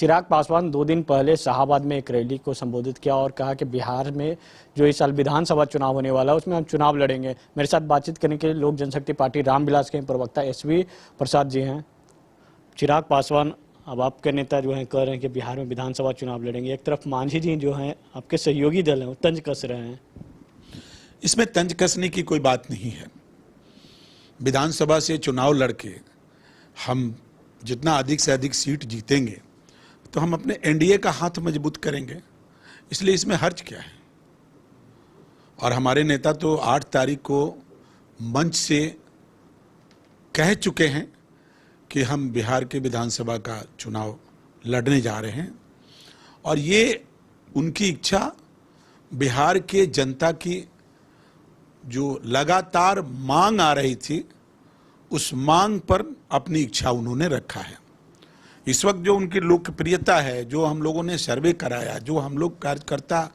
चिराग पासवान 2 दिन पहले शाहाबाद में एक रैली को संबोधित किया और कहा कि बिहार में जो इस साल विधानसभा चुनाव होने वाला है उसमें हम चुनाव लड़ेंगे। मेरे साथ बातचीत करने के लिए लोक जनशक्ति पार्टी रामविलास के प्रवक्ता SV प्रसाद जी हैं। चिराग पासवान अब आपके नेता जो हैं कह रहे हैं कि बिहार में विधानसभा चुनाव लड़ेंगे, एक तरफ मांझी जी जो हैं आपके सहयोगी दल हैं वो तंज कस रहे हैं। इसमें तंज कसने की कोई बात नहीं है। विधानसभा से चुनाव लड़के हम जितना अधिक से अधिक सीट जीतेंगे तो हम अपने NDA का हाथ मजबूत करेंगे, इसलिए इसमें हर्ज क्या है। और हमारे नेता तो 8 तारीख को मंच से कह चुके हैं कि हम बिहार के विधानसभा का चुनाव लड़ने जा रहे हैं और ये उनकी इच्छा बिहार के जनता की जो लगातार मांग आ रही थी उस मांग पर अपनी इच्छा उन्होंने रखा है। इस वक्त जो उनकी लोकप्रियता है, जो हम लोगों ने सर्वे कराया, जो हम लोग कार्यकर्ता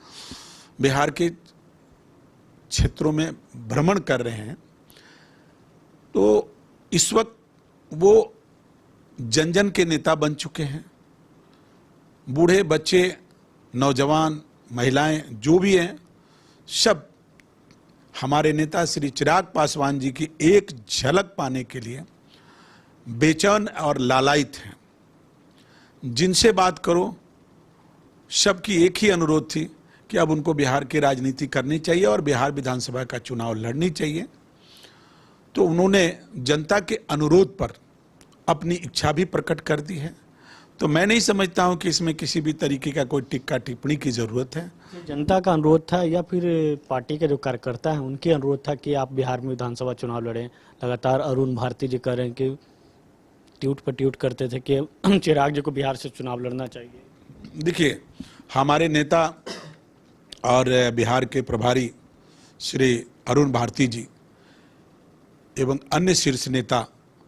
बिहार के क्षेत्रों में भ्रमण कर रहे हैं, तो इस वक्त वो जन जन के नेता बन चुके हैं। बूढ़े, बच्चे, नौजवान, महिलाएं जो भी हैं, सब हमारे नेता श्री चिराग पासवान जी की एक झलक पाने के लिए बेचैन और लालायित हैं। जिनसे बात करो सबकी एक ही अनुरोध थी कि अब उनको बिहार की राजनीति करनी चाहिए और बिहार विधानसभा का चुनाव लड़नी चाहिए। तो उन्होंने जनता के अनुरोध पर अपनी इच्छा भी प्रकट कर दी है। तो मैं नहीं समझता हूं कि इसमें किसी भी तरीके का कोई टिक्का टिप्पणी की जरूरत है। जनता का अनुरोध था या फिर पार्टी के जो कार्यकर्ता हैं उनकी अनुरोध था कि आप बिहार में विधानसभा चुनाव लड़ें? लगातार अरुण भारती जी कह रहे हैं कि ट्वीट पर ट्वीट करते थे कि चिराग जी को बिहार से चुनाव लड़ना चाहिए। देखिए, हमारे नेता और बिहार के प्रभारी श्री अरुण भारती जी एवं अन्य शीर्ष नेता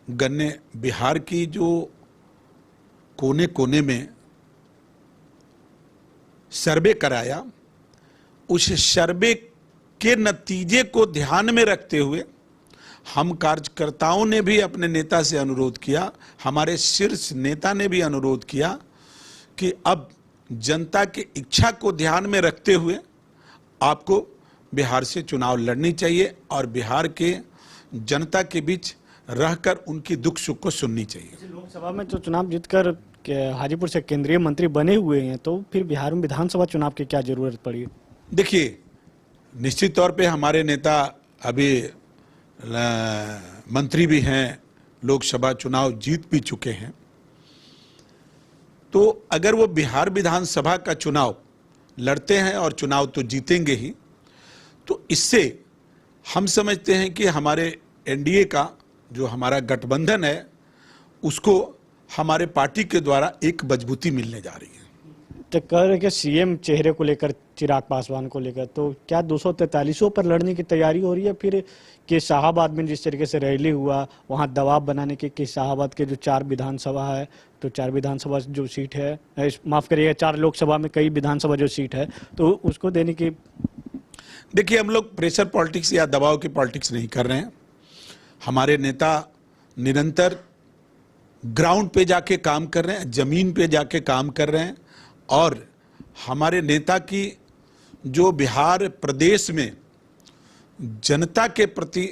गण ने बिहार की जो कोने कोने में सर्वे कराया, उस सर्वे के नतीजे को ध्यान में रखते हुए हम कार्यकर्ताओं ने भी अपने नेता से अनुरोध किया, हमारे शीर्ष नेता ने भी अनुरोध किया कि अब जनता की इच्छा को ध्यान में रखते हुए आपको बिहार से चुनाव लड़नी चाहिए और बिहार के जनता के बीच रहकर उनकी दुख सुख को सुननी चाहिए। लोकसभा में तो चुनाव जीतकर हाजीपुर से केंद्रीय मंत्री बने हुए हैं, तो फिर बिहार में विधानसभा चुनाव की क्या जरूरत पड़ी? देखिए, निश्चित तौर पे हमारे नेता अभी मंत्री भी हैं, लोकसभा चुनाव जीत भी चुके हैं। तो अगर वो बिहार विधानसभा का चुनाव लड़ते हैं और चुनाव तो जीतेंगे ही, तो इससे हम समझते हैं कि हमारे NDA का जो हमारा गठबंधन है उसको हमारे पार्टी के द्वारा एक मजबूती मिलने जा रही है। तो कह रहे कि CM चेहरे को लेकर, चिराग पासवान को लेकर, तो क्या 243 पर लड़ने की तैयारी हो रही है फिर कि शाहाबाद में जिस तरीके से रैली हुआ वहां दबाव बनाने की कि शाहाबाद के जो 4 विधानसभा है, तो 4 विधानसभा जो सीट है, माफ करिएगा 4 लोकसभा में कई विधानसभा जो सीट है तो उसको देने की? देखिए, हम लोग प्रेशर पॉलिटिक्स या दबाव की पॉलिटिक्स नहीं कर रहे हैं। हमारे नेता निरंतर ग्राउंड पे जाके काम कर रहे हैं, जमीन पे जाके काम कर रहे हैं और हमारे नेता की जो बिहार प्रदेश में जनता के प्रति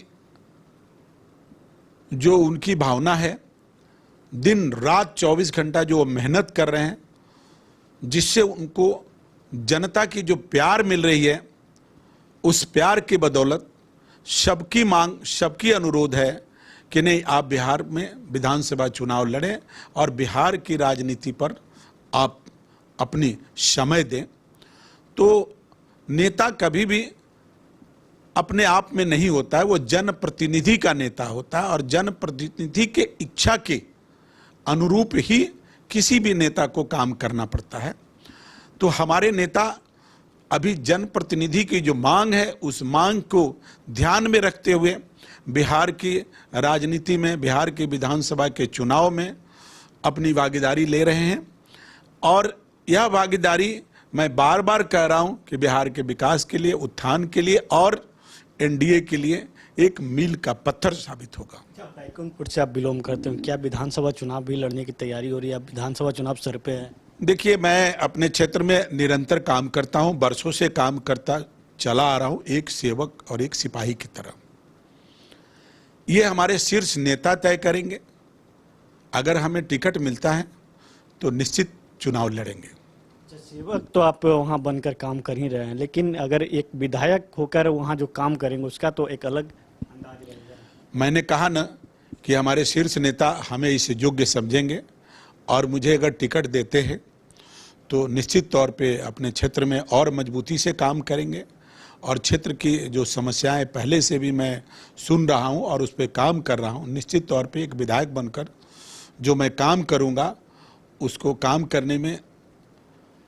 जो उनकी भावना है, दिन रात 24 घंटा जो मेहनत कर रहे हैं, जिससे उनको जनता की जो प्यार मिल रही है, उस प्यार की बदौलत सबकी मांग, सबकी अनुरोध है कि नहीं, आप बिहार में विधानसभा चुनाव लड़ें और बिहार की राजनीति पर आप अपनी समय दें। तो नेता कभी भी अपने आप में नहीं होता है, वो जनप्रतिनिधि का नेता होता है और जनप्रतिनिधि के इच्छा के अनुरूप ही किसी भी नेता को काम करना पड़ता है। तो हमारे नेता अभी जनप्रतिनिधि की जो मांग है उस मांग को ध्यान में रखते हुए बिहार की राजनीति में, बिहार के विधानसभा के चुनाव में अपनी भागीदारी ले रहे हैं। और यह भागीदारी मैं बार बार कह रहा हूं कि बिहार के विकास के लिए, उत्थान के लिए और NDA के लिए एक मील का पत्थर साबित होगा। बैकुंठपुर से आप बिलोंग करते हैं, क्या विधानसभा चुनाव भी लड़ने की तैयारी हो रही है? अब विधानसभा चुनाव सर पे है। देखिए, मैं अपने क्षेत्र में निरंतर काम करता हूं, वर्षों से काम करता चला आ रहा हूं, एक सेवक और एक सिपाही की तरह। ये हमारे शीर्ष नेता तय करेंगे। अगर हमें टिकट मिलता है तो निश्चित चुनाव लड़ेंगे। सेवक तो आप वहाँ बनकर काम कर ही रहे हैं, लेकिन अगर एक विधायक होकर वहाँ जो काम करेंगे उसका तो एक अलग अंदाज रहेगा। मैंने कहा ना कि हमारे शीर्ष नेता हमें इसे योग्य समझेंगे और मुझे अगर टिकट देते हैं तो निश्चित तौर पे अपने क्षेत्र में और मजबूती से काम करेंगे और क्षेत्र की जो समस्याएं पहले से भी मैं सुन रहा हूं और उस पर काम कर रहा हूं, निश्चित तौर पे एक विधायक बनकर जो मैं काम करूंगा उसको काम करने में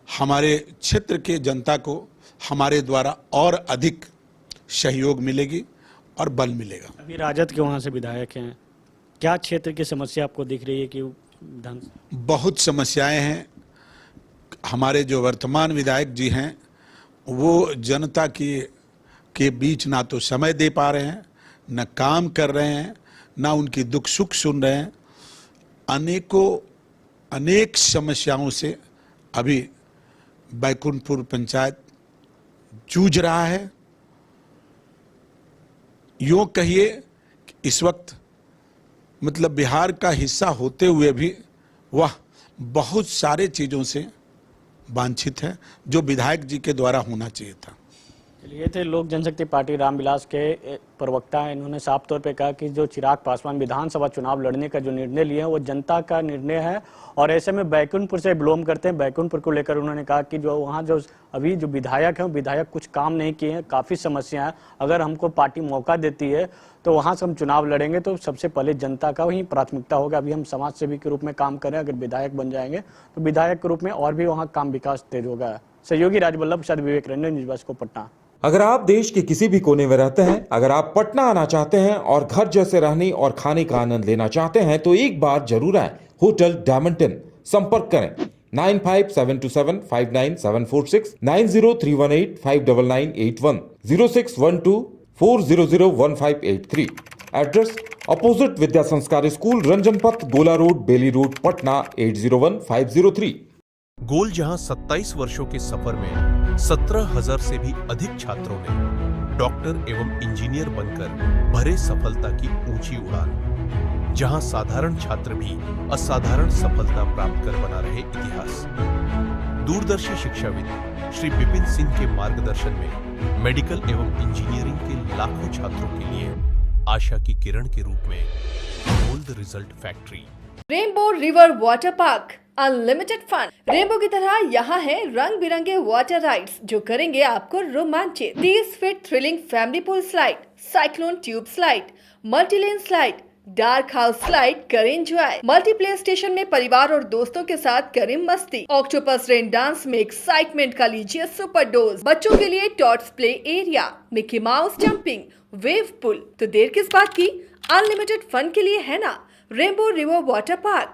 हमारे क्षेत्र के जनता को हमारे द्वारा और अधिक सहयोग मिलेगी और बल मिलेगा। अभी राजद के वहाँ से विधायक हैं, क्या क्षेत्र की समस्या आपको दिख रही है कि बहुत समस्याएं हैं। हमारे जो वर्तमान विधायक जी हैं वो जनता के बीच ना तो समय दे पा रहे हैं, न काम कर रहे हैं, ना उनकी दुख सुख सुन रहे हैं। अनेक समस्याओं से अभी बैकुंठपुर पंचायत जूझ रहा है। यूं कहिए कि इस वक्त मतलब बिहार का हिस्सा होते हुए भी वह बहुत सारे चीज़ों से वांछित है जो विधायक जी के द्वारा होना चाहिए था। ये थे लोक जनशक्ति पार्टी रामविलास के प्रवक्ता हैं। इन्होंने साफ तौर पे कहा कि जो चिराग पासवान विधानसभा चुनाव लड़ने का जो निर्णय लिए हैं वो जनता का निर्णय है और ऐसे में बैकुंठपुर से बिलोंग करते हैं। बैकुंठपुर को लेकर उन्होंने कहा कि जो वहाँ जो अभी जो विधायक हैं विधायक कुछ काम नहीं किए हैं, काफ़ी समस्या है। अगर हमको पार्टी मौका देती है तो वहाँ से हम चुनाव लड़ेंगे तो सबसे पहले जनता का ही प्राथमिकता होगा। अभी हम समाज सेवी के रूप में काम करें, अगर विधायक बन जाएंगे तो विधायक के रूप में और भी वहाँ काम विकास तेज होगा। सहयोगी राजवल्लभ प्रसाद, विवेक रंजन, न्यूज़ बस को पटना। अगर आप देश के किसी भी कोने में रहते हैं, अगर आप पटना आना चाहते हैं और घर जैसे रहने और खाने का आनंद लेना चाहते हैं तो एक बार जरूर आएं होटल डायमंटन। संपर्क करें 9572759746, 9031859981, 0612400158 एड्रेस अपोजिट विद्या संस्कार स्कूल, रंजन पथ, गोला रोड, बेली रोड, पटना 801503। गोल जहां 27 वर्षों के सफर में 17,000 से भी अधिक छात्रों ने डॉक्टर एवं इंजीनियर बनकर भरे सफलता की ऊंची उड़ान, जहां साधारण छात्र भी असाधारण सफलता प्राप्त कर बना रहे इतिहास। दूरदर्शी शिक्षाविद श्री विपिन सिंह के मार्गदर्शन में मेडिकल एवं इंजीनियरिंग के लाखों छात्रों के लिए आशा की किरण के रूप में gold result factory. Rainbow river water park, unlimited fun. Rainbow की तरह यहाँ है रंग बिरंगे वाटर राइड्स जो करेंगे आपको रोमांचित। 30 feet thrilling family pool slide, cyclone tube slide, multilane slide, dark house slide करें एंजॉय। मल्टी प्ले स्टेशन में परिवार और दोस्तों के साथ करें मस्ती। ऑक्टोपस रेन डांस में एक्साइटमेंट का लीजिए सुपर डोज। बच्चों के लिए tots play area, Mickey Mouse jumping, wave pool. तो देर किस बात की, अनलिमिटेड फन के लिए है ना रेनबो रिवर वाटर पार्क।